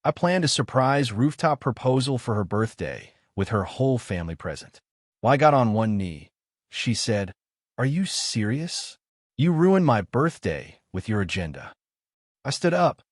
I planned a surprise rooftop proposal for her birthday with her whole family present. While I got on one knee, she said, "Are you serious? You ruined my birthday with your agenda." I stood up.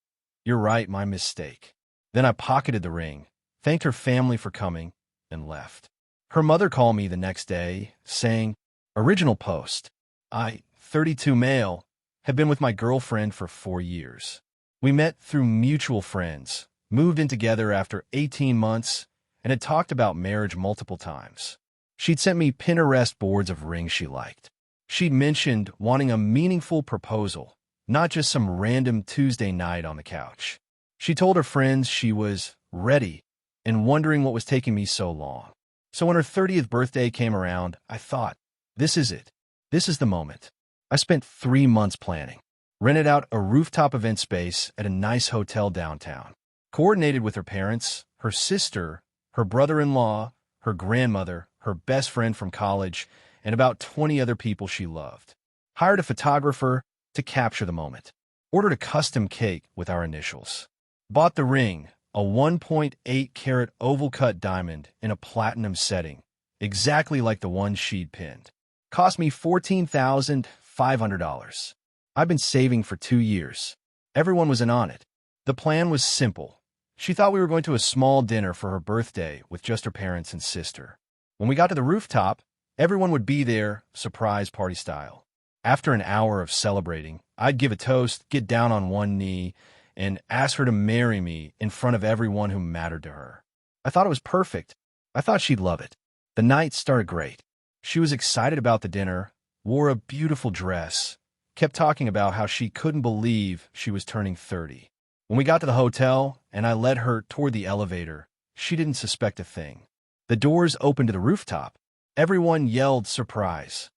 "You're right, my mistake." Then I pocketed the ring, thanked her family for coming, and left. Her mother called me the next day, saying, "Original post. I, 32 male, had been with my girlfriend for 4 years. We met through mutual friends, moved in together after 18 months, and had talked about marriage multiple times. She'd sent me Pinterest boards of rings she liked. She'd mentioned wanting a meaningful proposal, not just some random Tuesday night on the couch. She told her friends she was ready and wondering what was taking me so long. So when her 30th birthday came around, I thought, this is it. This is the moment. I spent 3 months planning, rented out a rooftop event space at a nice hotel downtown, coordinated with her parents, her sister, her brother-in-law, her grandmother, her best friend from college, and about 20 other people she loved. Hired a photographer to capture the moment. Ordered a custom cake with our initials. Bought the ring, a 1.8-carat oval-cut diamond in a platinum setting, exactly like the one she'd pinned. Cost me $14,500. I've been saving for 2 years. Everyone was in on it. The plan was simple. She thought we were going to a small dinner for her birthday with just her parents and sister. When we got to the rooftop, everyone would be there, surprise party style. After an hour of celebrating, I'd give a toast, get down on one knee, and ask her to marry me in front of everyone who mattered to her. I thought it was perfect. I thought she'd love it. The night started great. She was excited about the dinner, wore a beautiful dress, kept talking about how she couldn't believe she was turning 30. When we got to the hotel and I led her toward the elevator, she didn't suspect a thing. The doors opened to the rooftop. Everyone yelled surprise.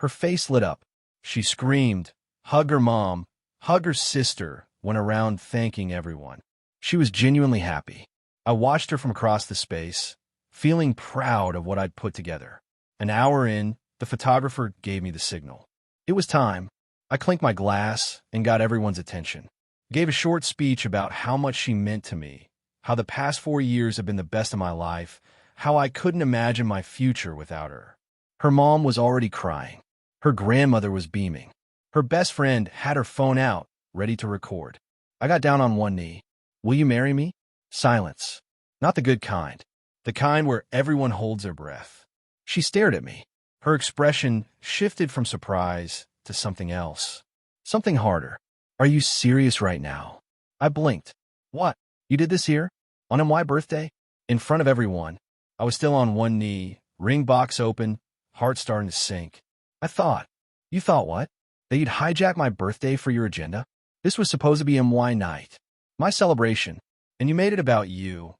Her face lit up. She screamed, hugged her mom, hugged her sister, went around thanking everyone. She was genuinely happy. I watched her from across the space, feeling proud of what I'd put together. An hour in, the photographer gave me the signal. It was time. I clinked my glass and got everyone's attention. Gave a short speech about how much she meant to me, how the past 4 years have been the best of my life, how I couldn't imagine my future without her. Her mom was already crying. Her grandmother was beaming. Her best friend had her phone out, ready to record. I got down on one knee. "Will you marry me?" Silence. Not the good kind. The kind where everyone holds their breath. She stared at me. Her expression shifted from surprise to something else. Something harder. "Are you serious right now?" I blinked. "What? You did this here? On my birthday?" In front of everyone. I was still on one knee, ring box open, heart starting to sink. I thought. "You thought what? That you'd hijack my birthday for your agenda? This was supposed to be my night, my celebration, and you made it about you."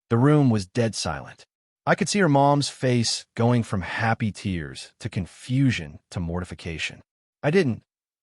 The room was dead silent. I could see her mom's face going from happy tears to confusion to mortification. I didn't.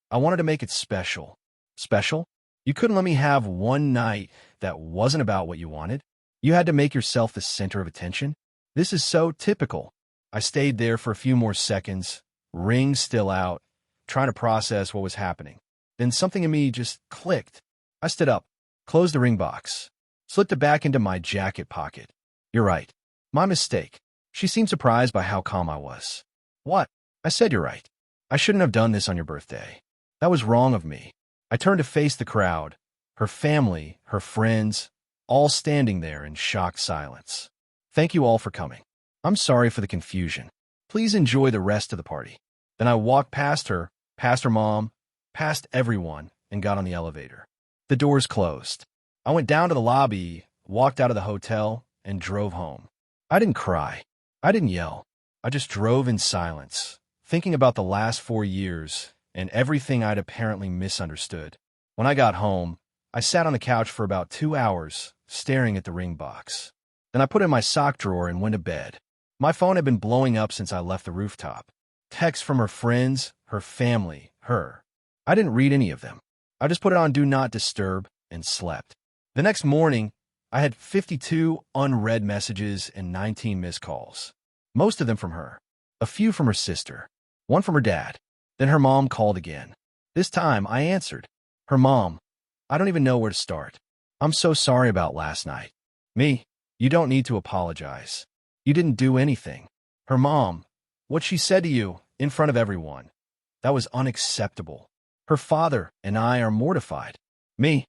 I wanted to make it special. Special? You couldn't let me have one night that wasn't about what you wanted. You had to make yourself the center of attention. This is so typical. I stayed there for a few more seconds, ring still out, trying to process what was happening. Then something in me just clicked. I stood up, closed the ring box, slipped it back into my jacket pocket. "You're right. My mistake." She seemed surprised by how calm I was. "What?" I said, "You're right. I shouldn't have done this on your birthday. That was wrong of me." I turned to face the crowd, her family, her friends, all standing there in shocked silence. "Thank you all for coming. I'm sorry for the confusion. Please enjoy the rest of the party." Then I walked past her mom, past everyone, and got on the elevator. The doors closed. I went down to the lobby, walked out of the hotel, and drove home. I didn't cry. I didn't yell. I just drove in silence, thinking about the last 4 years and everything I'd apparently misunderstood. When I got home, I sat on the couch for about 2 hours, staring at the ring box. Then I put it in my sock drawer and went to bed. My phone had been blowing up since I left the rooftop. Texts from her friends, her family, her. I didn't read any of them. I just put it on Do Not Disturb and slept. The next morning, I had 52 unread messages and 19 missed calls. Most of them from her. A few from her sister. One from her dad. Then her mom called again. This time, I answered. Her mom. I don't even know where to start. I'm so sorry about last night. Me, you don't need to apologize. You didn't do anything. Her mom, what she said to you in front of everyone, that was unacceptable. Her father and I are mortified. Me,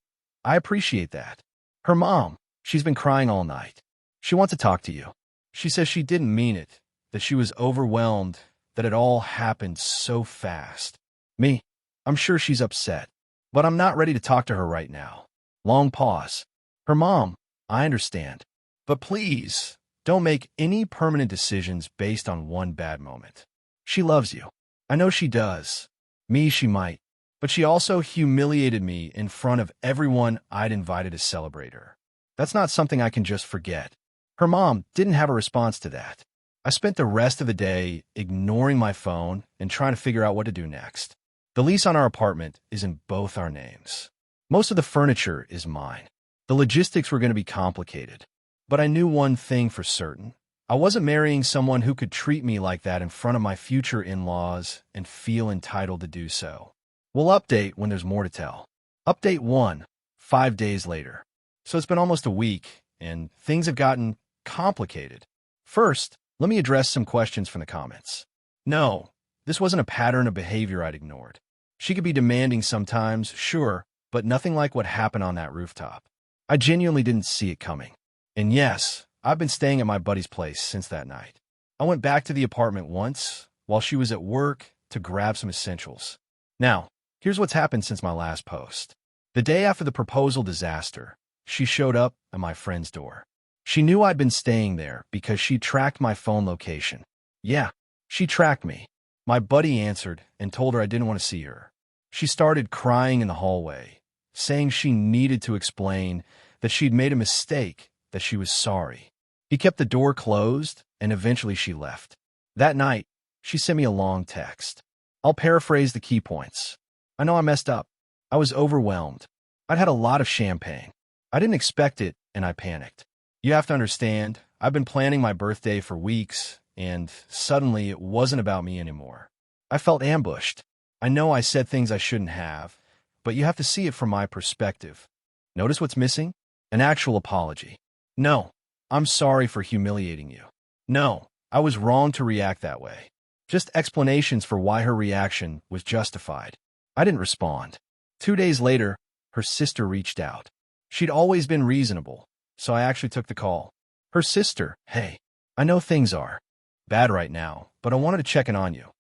I appreciate that. Her mom, she's been crying all night. She wants to talk to you. She says she didn't mean it, that she was overwhelmed, that it all happened so fast. Me, I'm sure she's upset, but I'm not ready to talk to her right now. Long pause. Her mom, I understand. But please, don't make any permanent decisions based on one bad moment. She loves you. I know she does. Me, she might. But she also humiliated me in front of everyone I'd invited to celebrate her. That's not something I can just forget. Her mom didn't have a response to that. I spent the rest of the day ignoring my phone and trying to figure out what to do next. The lease on our apartment is in both our names. Most of the furniture is mine. The logistics were going to be complicated. But I knew one thing for certain. I wasn't marrying someone who could treat me like that in front of my future in-laws and feel entitled to do so. We'll update when there's more to tell. Update 1, 5 days later. So it's been almost a week, and things have gotten complicated. First, let me address some questions from the comments. No, this wasn't a pattern of behavior I'd ignored. She could be demanding sometimes, sure, but nothing like what happened on that rooftop. I genuinely didn't see it coming. And yes, I've been staying at my buddy's place since that night. I went back to the apartment once, while she was at work, to grab some essentials. Now, here's what's happened since my last post. The day after the proposal disaster, she showed up at my friend's door. She knew I'd been staying there because she tracked my phone location. Yeah, she tracked me. My buddy answered and told her I didn't want to see her. She started crying in the hallway, saying she needed to explain that she'd made a mistake, that she was sorry. He kept the door closed, and eventually she left. That night, she sent me a long text. I'll paraphrase the key points. I know I messed up. I was overwhelmed. I'd had a lot of champagne. I didn't expect it, and I panicked. You have to understand, I've been planning my birthday for weeks, and suddenly it wasn't about me anymore. I felt ambushed. I know I said things I shouldn't have, but you have to see it from my perspective. Notice what's missing? An actual apology. No, I'm sorry for humiliating you. No, I was wrong to react that way. Just explanations for why her reaction was justified. I didn't respond. 2 days later, her sister reached out. She'd always been reasonable, so I actually took the call. Her sister, hey, I know things are bad right now, but I wanted to check in on you.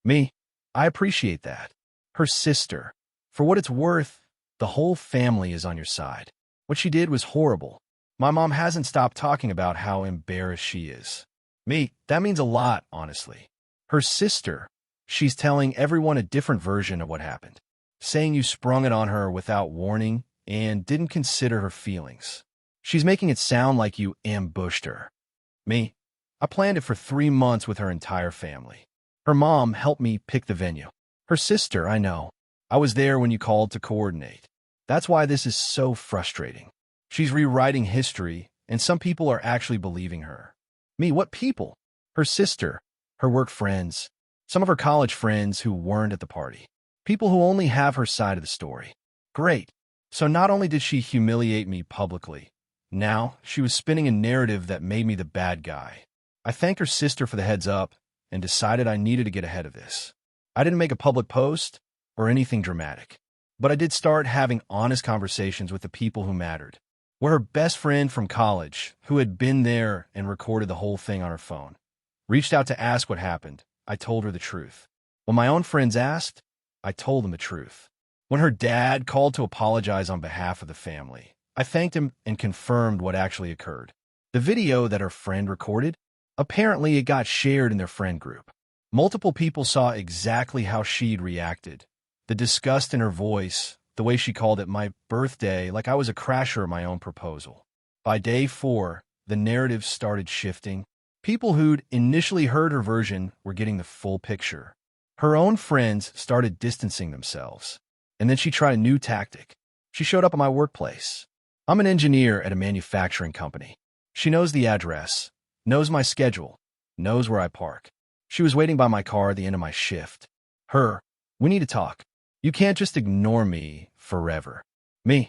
Me, I appreciate that. Her sister, for what it's worth, the whole family is on your side. What she did was horrible. My mom hasn't stopped talking about how embarrassed she is. Me, that means a lot, honestly. Her sister, she's telling everyone a different version of what happened, saying you sprung it on her without warning and didn't consider her feelings. She's making it sound like you ambushed her. Me, I planned it for 3 months with her entire family. Her mom helped me pick the venue. Her sister, I know. I was there when you called to coordinate. That's why this is so frustrating. She's rewriting history, and some people are actually believing her. Me, what people? Her sister, her work friends, some of her college friends who weren't at the party. People who only have her side of the story. Great. So not only did she humiliate me publicly, now she was spinning a narrative that made me the bad guy. I thanked her sister for the heads up and decided I needed to get ahead of this. I didn't make a public post or anything dramatic, but I did start having honest conversations with the people who mattered. Where her best friend from college, who had been there and recorded the whole thing on her phone, reached out to ask what happened, I told her the truth. When my own friends asked, I told them the truth. When her dad called to apologize on behalf of the family, I thanked him and confirmed what actually occurred. The video that her friend recorded, apparently it got shared in their friend group. Multiple people saw exactly how she'd reacted. The disgust in her voice, the way she called it my birthday, like I was a crasher of my own proposal. By day 4, the narrative started shifting. People who'd initially heard her version were getting the full picture. Her own friends started distancing themselves. And then she tried a new tactic. She showed up at my workplace. I'm an engineer at a manufacturing company. She knows the address, knows my schedule, knows where I park. She was waiting by my car at the end of my shift. We need to talk. You can't just ignore me forever. Me,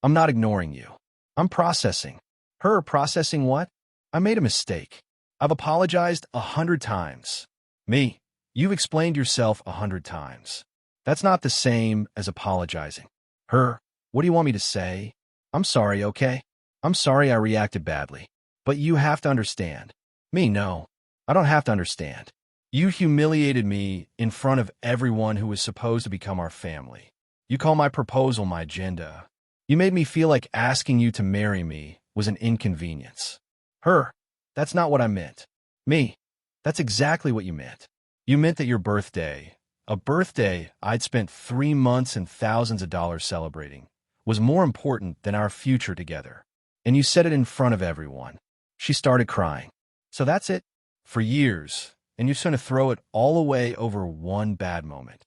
I'm not ignoring you. I'm processing. Her processing what? I made a mistake. I've apologized 100 times. Me, you've explained yourself 100 times. That's not the same as apologizing. Her, what do you want me to say? I'm sorry, okay? I'm sorry I reacted badly. But you have to understand. Me, no. I don't have to understand. You humiliated me in front of everyone who was supposed to become our family. You call my proposal my agenda. You made me feel like asking you to marry me was an inconvenience. Her, that's not what I meant. Me, that's exactly what you meant. You meant that your birthday, a birthday I'd spent 3 months and thousands of dollars celebrating, was more important than our future together. And you said it in front of everyone. She started crying. So that's it? For years, and you're going to throw it all away over one bad moment.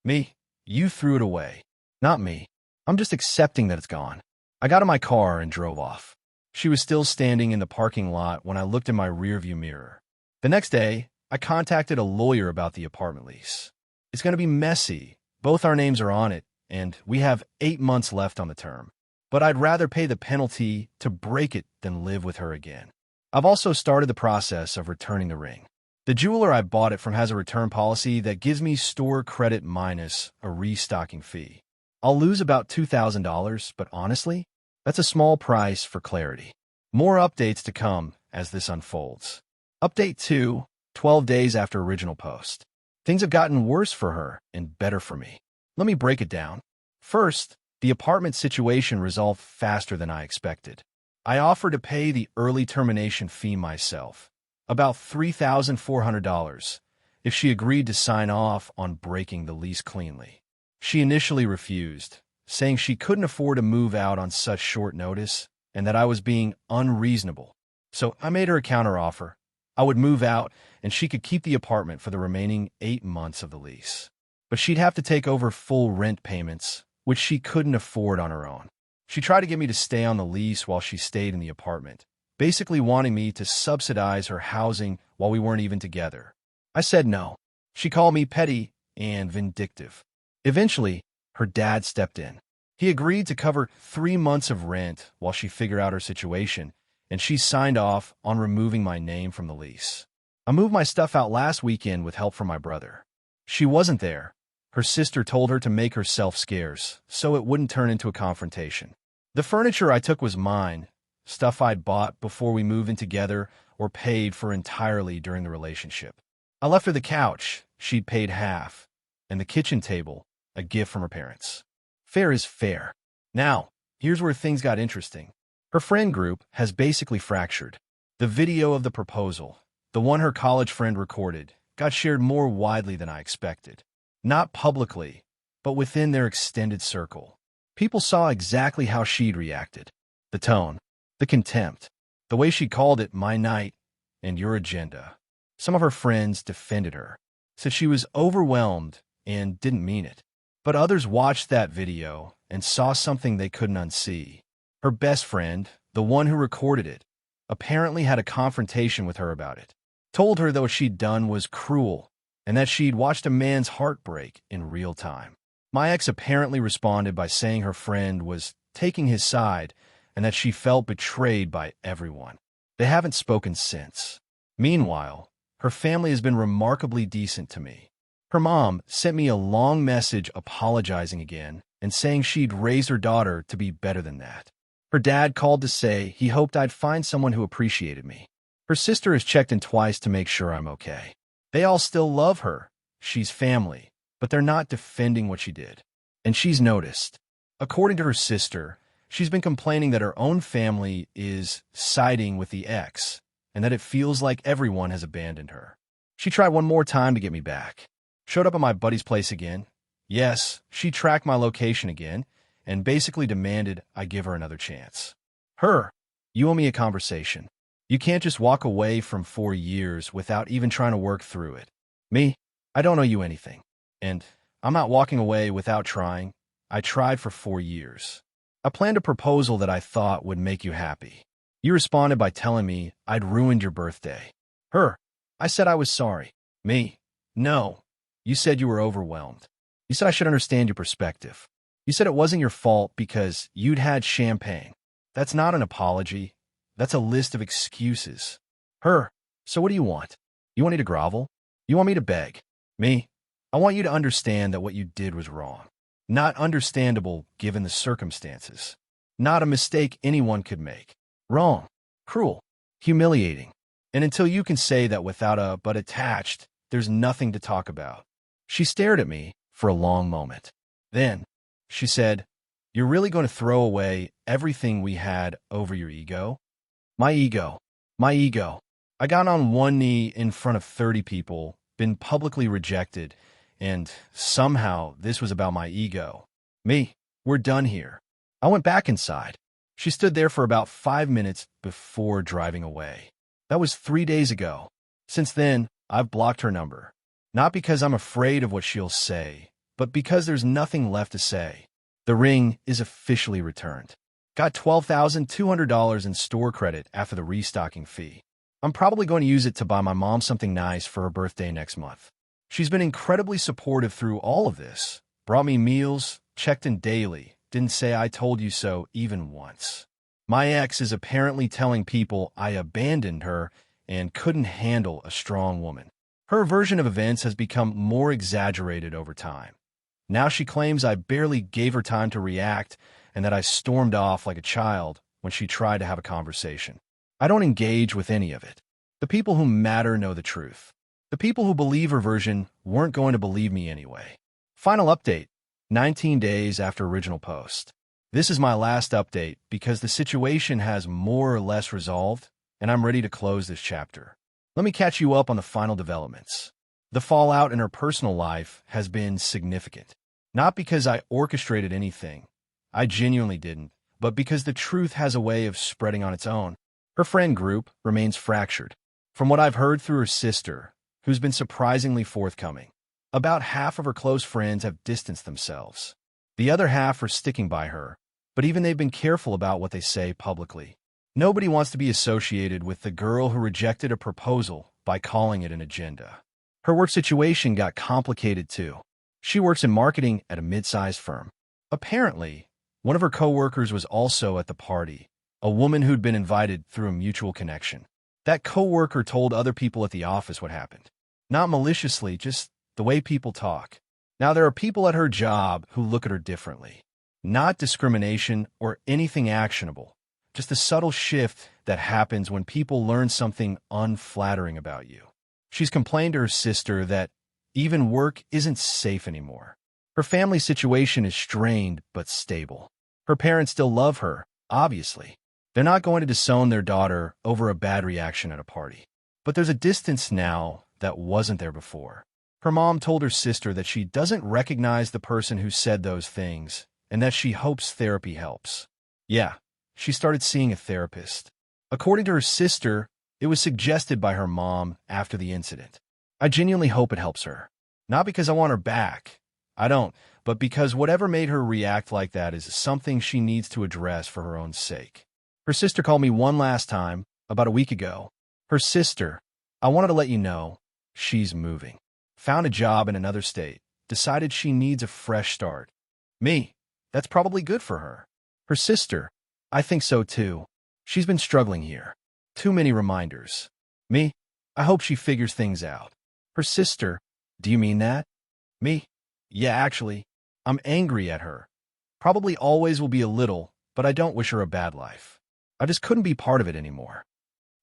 Me, you threw it away. Not me. I'm just accepting that it's gone. I got in my car and drove off. She was still standing in the parking lot when I looked in my rearview mirror. The next day, I contacted a lawyer about the apartment lease. It's going to be messy. Both our names are on it, and we have 8 months left on the term. But I'd rather pay the penalty to break it than live with her again. I've also started the process of returning the ring. The jeweler I bought it from has a return policy that gives me store credit minus a restocking fee. I'll lose about $2,000, but honestly, that's a small price for clarity. More updates to come as this unfolds. Update 2, 12 days after original post. Things have gotten worse for her and better for me. Let me break it down. First, the apartment situation resolved faster than I expected. I offered to pay the early termination fee myself, about $3,400, if she agreed to sign off on breaking the lease cleanly. She initially refused, saying she couldn't afford to move out on such short notice and that I was being unreasonable. So I made her a counteroffer. I would move out and she could keep the apartment for the remaining 8 months of the lease. But she'd have to take over full rent payments, which she couldn't afford on her own. She tried to get me to stay on the lease while she stayed in the apartment, basically wanting me to subsidize her housing while we weren't even together. I said no. She called me petty and vindictive. Eventually, her dad stepped in. He agreed to cover 3 months of rent while she figured out her situation, and she signed off on removing my name from the lease. I moved my stuff out last weekend with help from my brother. She wasn't there. Her sister told her to make herself scarce, so it wouldn't turn into a confrontation. The furniture I took was mine, stuff I'd bought before we moved in together or paid for entirely during the relationship. I left her the couch, she'd paid half, and the kitchen table, a gift from her parents. Fair is fair. Now, here's where things got interesting. Her friend group has basically fractured. The video of the proposal, the one her college friend recorded, got shared more widely than I expected. Not publicly, but within their extended circle. People saw exactly how she'd reacted. The tone, the contempt, the way she called it my night and your agenda. Some of her friends defended her, said she was overwhelmed and didn't mean it. But others watched that video and saw something they couldn't unsee. Her best friend, the one who recorded it, apparently had a confrontation with her about it. Told her that what she'd done was cruel and that she'd watched a man's heart break in real time. My ex apparently responded by saying her friend was taking his side and that she felt betrayed by everyone. They haven't spoken since. Meanwhile, her family has been remarkably decent to me. Her mom sent me a long message apologizing again and saying she'd raised her daughter to be better than that. Her dad called to say he hoped I'd find someone who appreciated me. Her sister has checked in twice to make sure I'm okay. They all still love her. She's family, but they're not defending what she did. And she's noticed. According to her sister, she's been complaining that her own family is siding with the ex and that it feels like everyone has abandoned her. She tried one more time to get me back. Showed up at my buddy's place again. Yes, she tracked my location again and basically demanded I give her another chance. Her, you owe me a conversation. You can't just walk away from 4 years without even trying to work through it. Me, I don't owe you anything. And I'm not walking away without trying. I tried for 4 years. I planned a proposal that I thought would make you happy. You responded by telling me I'd ruined your birthday. Her, I said I was sorry. Me, no. You said you were overwhelmed. You said I should understand your perspective. You said it wasn't your fault because you'd had champagne. That's not an apology. That's a list of excuses. Her, so what do you want? You want me to grovel? You want me to beg? Me, I want you to understand that what you did was wrong. Not understandable given the circumstances. Not a mistake anyone could make. Wrong. Cruel. Humiliating. And until you can say that without a but attached, there's nothing to talk about. She stared at me for a long moment. Then, she said, "You're really going to throw away everything we had over your ego?" My ego. My ego. I got on one knee in front of 30 people, been publicly rejected, and somehow this was about my ego. Me. We're done here. I went back inside. She stood there for about 5 minutes before driving away. That was 3 days ago. Since then, I've blocked her number. Not because I'm afraid of what she'll say, but because there's nothing left to say. The ring is officially returned. Got $12,200 in store credit after the restocking fee. I'm probably going to use it to buy my mom something nice for her birthday next month. She's been incredibly supportive through all of this. Brought me meals, checked in daily, didn't say I told you so even once. My ex is apparently telling people I abandoned her and couldn't handle a strong woman. Her version of events has become more exaggerated over time. Now she claims I barely gave her time to react and that I stormed off like a child when she tried to have a conversation. I don't engage with any of it. The people who matter know the truth. The people who believe her version weren't going to believe me anyway. Final update, 19 days after original post. This is my last update because the situation has more or less resolved, and I'm ready to close this chapter. Let me catch you up on the final developments. The fallout in her personal life has been significant. Not because I orchestrated anything. I genuinely didn't, but because the truth has a way of spreading on its own. Her friend group remains fractured. From what I've heard through her sister, who's been surprisingly forthcoming, about half of her close friends have distanced themselves. The other half are sticking by her, but even they've been careful about what they say publicly. Nobody wants to be associated with the girl who rejected a proposal by calling it an agenda. Her work situation got complicated too. She works in marketing at a mid-sized firm. Apparently, one of her coworkers was also at the party, a woman who'd been invited through a mutual connection. That coworker told other people at the office what happened. Not maliciously, just the way people talk. Now, there are people at her job who look at her differently. Not discrimination or anything actionable, just a subtle shift that happens when people learn something unflattering about you. She's complained to her sister that even work isn't safe anymore. Her family situation is strained but stable. Her parents still love her, obviously. They're not going to disown their daughter over a bad reaction at a party. But there's a distance now that wasn't there before. Her mom told her sister that she doesn't recognize the person who said those things and that she hopes therapy helps. Yeah, she started seeing a therapist. According to her sister, it was suggested by her mom after the incident. I genuinely hope it helps her. Not because I want her back. I don't, but because whatever made her react like that is something she needs to address for her own sake. Her sister called me one last time, about a week ago. Her sister, I wanted to let you know, she's moving. Found a job in another state. Decided she needs a fresh start. Me, that's probably good for her. Her sister, I think so too. She's been struggling here. Too many reminders. Me, I hope she figures things out. Her sister, do you mean that? Me, yeah, actually, I'm angry at her. Probably always will be a little, but I don't wish her a bad life. I just couldn't be part of it anymore.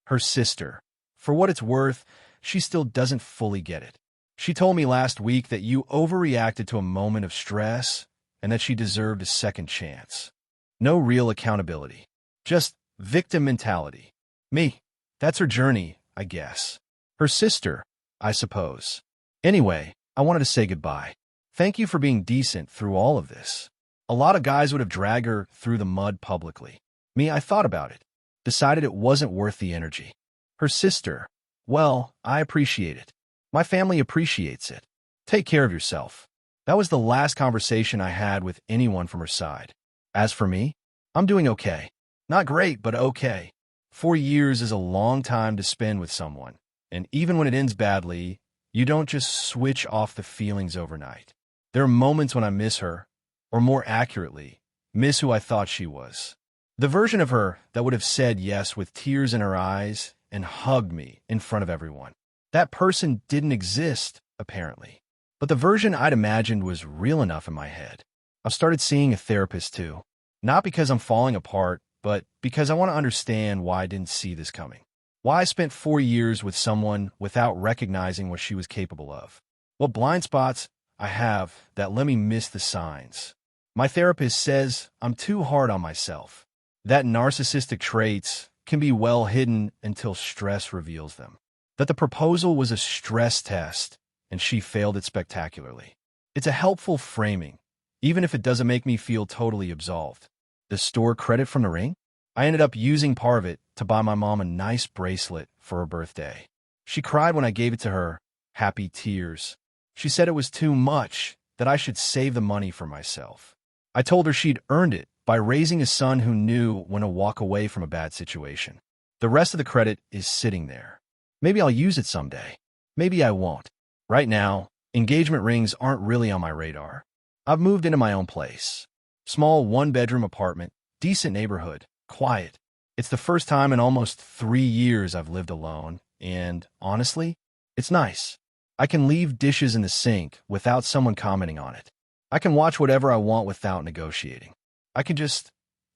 Her sister, for what it's worth, she still doesn't fully get it. She told me last week that you overreacted to a moment of stress and that she deserved a second chance. No real accountability. Just victim mentality. Me, that's her journey, I guess. Her sister, I suppose. Anyway, I wanted to say goodbye. Thank you for being decent through all of this. A lot of guys would have dragged her through the mud publicly. Me, I thought about it. Decided it wasn't worth the energy. Her sister, well, I appreciate it. My family appreciates it. Take care of yourself. That was the last conversation I had with anyone from her side. As for me, I'm doing okay. Not great, but okay. 4 years is a long time to spend with someone, and even when it ends badly, you don't just switch off the feelings overnight. There are moments when I miss her, or more accurately, miss who I thought she was. The version of her that would have said yes with tears in her eyes and hugged me in front of everyone. That person didn't exist, apparently. But the version I'd imagined was real enough in my head. I've started seeing a therapist too. Not because I'm falling apart, but because I want to understand why I didn't see this coming. Why I spent 4 years with someone without recognizing what she was capable of. What blind spots I have that let me miss the signs. My therapist says I'm too hard on myself. That narcissistic traits can be well hidden until stress reveals them. That the proposal was a stress test and she failed it spectacularly. It's a helpful framing, even if it doesn't make me feel totally absolved. The store credit from the ring? I ended up using part of it to buy my mom a nice bracelet for her birthday. She cried when I gave it to her, happy tears. She said it was too much, that I should save the money for myself. I told her she'd earned it by raising a son who knew when to walk away from a bad situation. The rest of the credit is sitting there. Maybe I'll use it someday. Maybe I won't. Right now, engagement rings aren't really on my radar. I've moved into my own place. Small one-bedroom apartment, decent neighborhood, quiet. It's the first time in almost 3 years I've lived alone, and honestly, it's nice. I can leave dishes in the sink without someone commenting on it. I can watch whatever I want without negotiating. I can just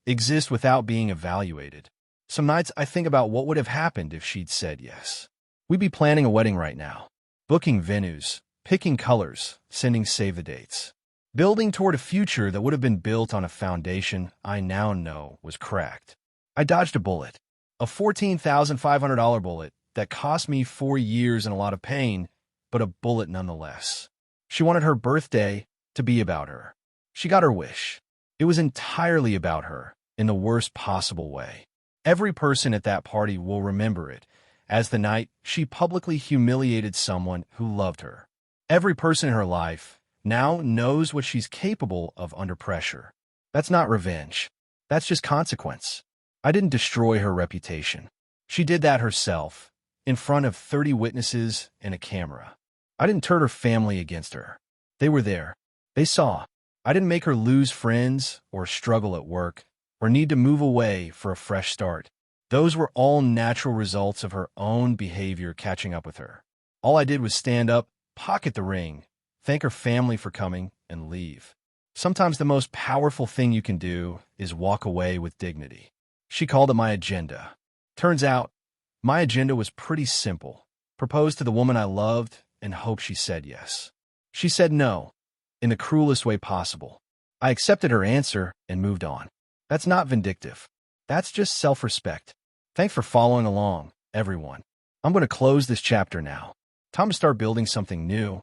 exist without being evaluated. Some nights I think about what would have happened if she'd said yes. We'd be planning a wedding right now, booking venues, picking colors, sending save the dates. Building toward a future that would have been built on a foundation I now know was cracked. I dodged a bullet, a $14,500 bullet that cost me 4 years and a lot of pain, but a bullet nonetheless. She wanted her birthday to be about her. She got her wish. It was entirely about her, in the worst possible way. Every person at that party will remember it as the night she publicly humiliated someone who loved her. Every person in her life now knows what she's capable of under pressure. That's not revenge. That's just consequence. I didn't destroy her reputation. She did that herself, in front of 30 witnesses and a camera. I didn't turn her family against her. They were there. They saw. I didn't make her lose friends or struggle at work or need to move away for a fresh start. Those were all natural results of her own behavior catching up with her. All I did was stand up, pocket the ring, thank her family for coming, and leave. Sometimes the most powerful thing you can do is walk away with dignity. She called it my agenda. Turns out, my agenda was pretty simple. Propose to the woman I loved and hope she said yes. She said no, in the cruelest way possible. I accepted her answer and moved on. That's not vindictive. That's just self-respect. Thanks for following along, everyone. I'm going to close this chapter now. Time to start building something new.